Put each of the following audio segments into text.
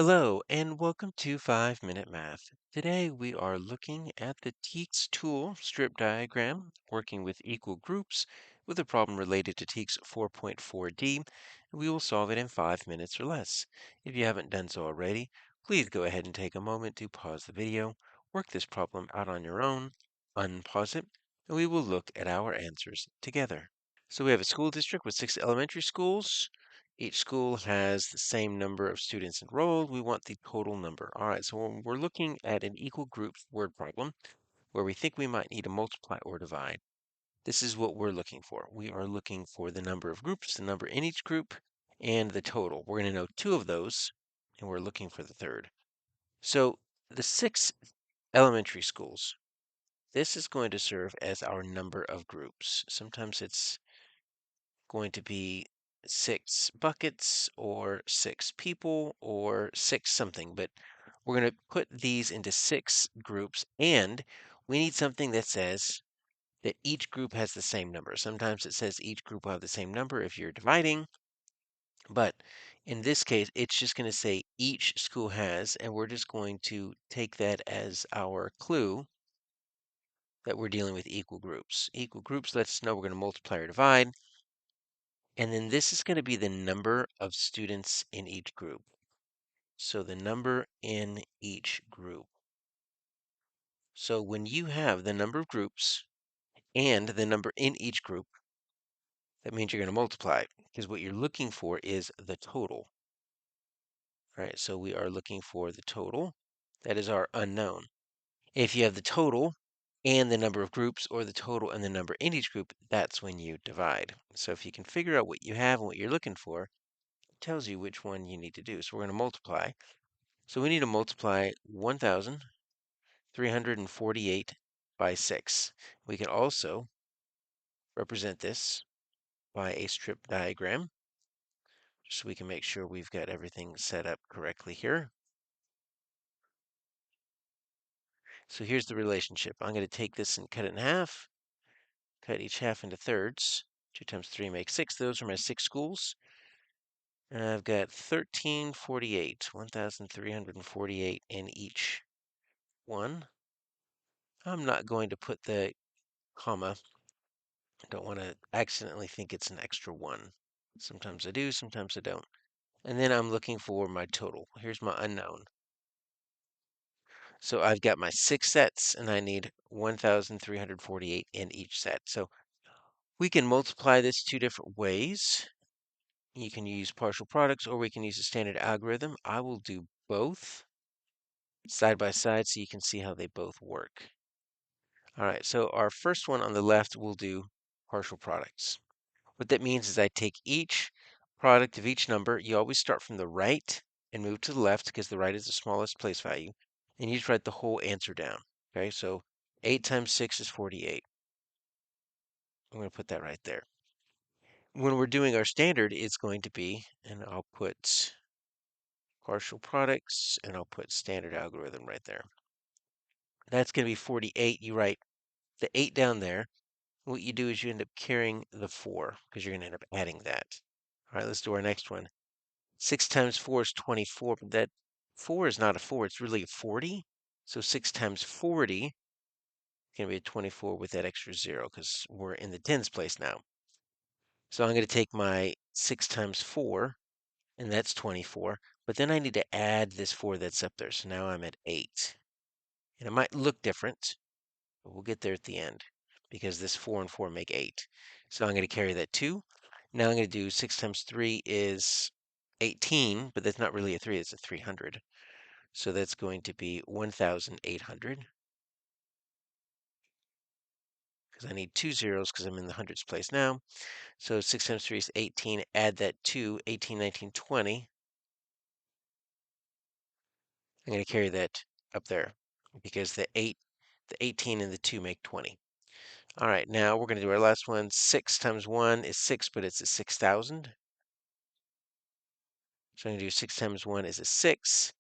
Hello and welcome to 5 Minute Math. Today we are looking at the TEKS tool strip diagram, working with equal groups with a problem related to TEKS 4.4D. We will solve it in 5 minutes or less. If you haven't done so already, please go ahead and take a moment to pause the video, work this problem out on your own, unpause it, and we will look at our answers together. So we have a school district with 6 elementary schools. Each school has the same number of students enrolled. We want the total number. All right, so when we're looking at an equal groups word problem where we think we might need to multiply or divide, this is what we're looking for. We are looking for the number of groups, the number in each group, and the total. We're going to know two of those, and we're looking for the third. So the 6 elementary schools, this is going to serve as our number of groups. Sometimes it's going to be 6 buckets or 6 people or 6 something, but we're going to put these into 6 groups, and we need something that says that each group has the same number. Sometimes it says each group will have the same number if you're dividing, but in this case, it's just going to say each school has, and we're just going to take that as our clue that we're dealing with equal groups. Equal groups lets us know we're going to multiply or divide. And then this is going to be the number of students in each group. So the number in each group. So when you have the number of groups and the number in each group, that means you're going to multiply because what you're looking for is the total. Right? So we are looking for the total. That is our unknown. If you have the total and the number of groups or the total and the number in each group, that's when you divide. So if you can figure out what you have and what you're looking for, tells you which one you need to do. So we're going to multiply. So we need to multiply 1,348 by 6. We can also represent this by a strip diagram, just so we can make sure we've got everything set up correctly here. So here's the relationship. I'm going to take this and cut it in half, cut each half into thirds. 2 times 3 makes 6. Those are my 6 schools. And I've got 1,348, 1,348 in each one. I'm not going to put the comma. I don't want to accidentally think it's an extra 1. Sometimes I do, sometimes I don't. And then I'm looking for my total. Here's my unknown. So I've got my 6 sets, and I need 1,348 in each set. So we can multiply this 2 different ways. You can use partial products, or we can use a standard algorithm. I will do both side by side so you can see how they both work. All right, so our first one on the left will do partial products. What that means is I take each product of each number. You always start from the right and move to the left because the right is the smallest place value. And you just write the whole answer down. Okay, so 8 times 6 is 48. I'm going to put that right there. When we're doing our standard, it's going to be, and I'll put partial products, and I'll put standard algorithm right there. That's going to be 48. You write the 8 down there. What you do is you end up carrying the 4 because you're going to end up adding that. All right, let's do our next one. 6 times 4 is 24, but that 4 is not a 4, it's really a 40. So 6 times 40 is going to be a 24 with that extra 0 because we're in the tens place now. So I'm going to take my 6 times 4, and that's 24. But then I need to add this 4 that's up there. So now I'm at 8. And it might look different, but we'll get there at the end because this 4 and 4 make 8. So I'm going to carry that 2. Now I'm going to do 6 times 3 is 18, but that's not really a 3, it's a 300. So that's going to be 1,800 because I need 2 zeros because I'm in the hundreds place now. So 6 times 3 is 18. Add that to 18, 19, 20. I'm going to carry that up there because the 18 and the 2 make 20. All right, now we're going to do our last one. 6 times 1 is 6, but it's a 6,000. So I'm going to do 6 times 1 is a 6,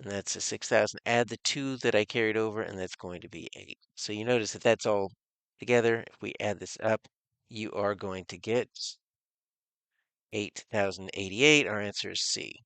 and that's a 6,000. Add the 2 that I carried over, and that's going to be 8. So you notice that that's all together. If we add this up, you are going to get 8,088. Our answer is C.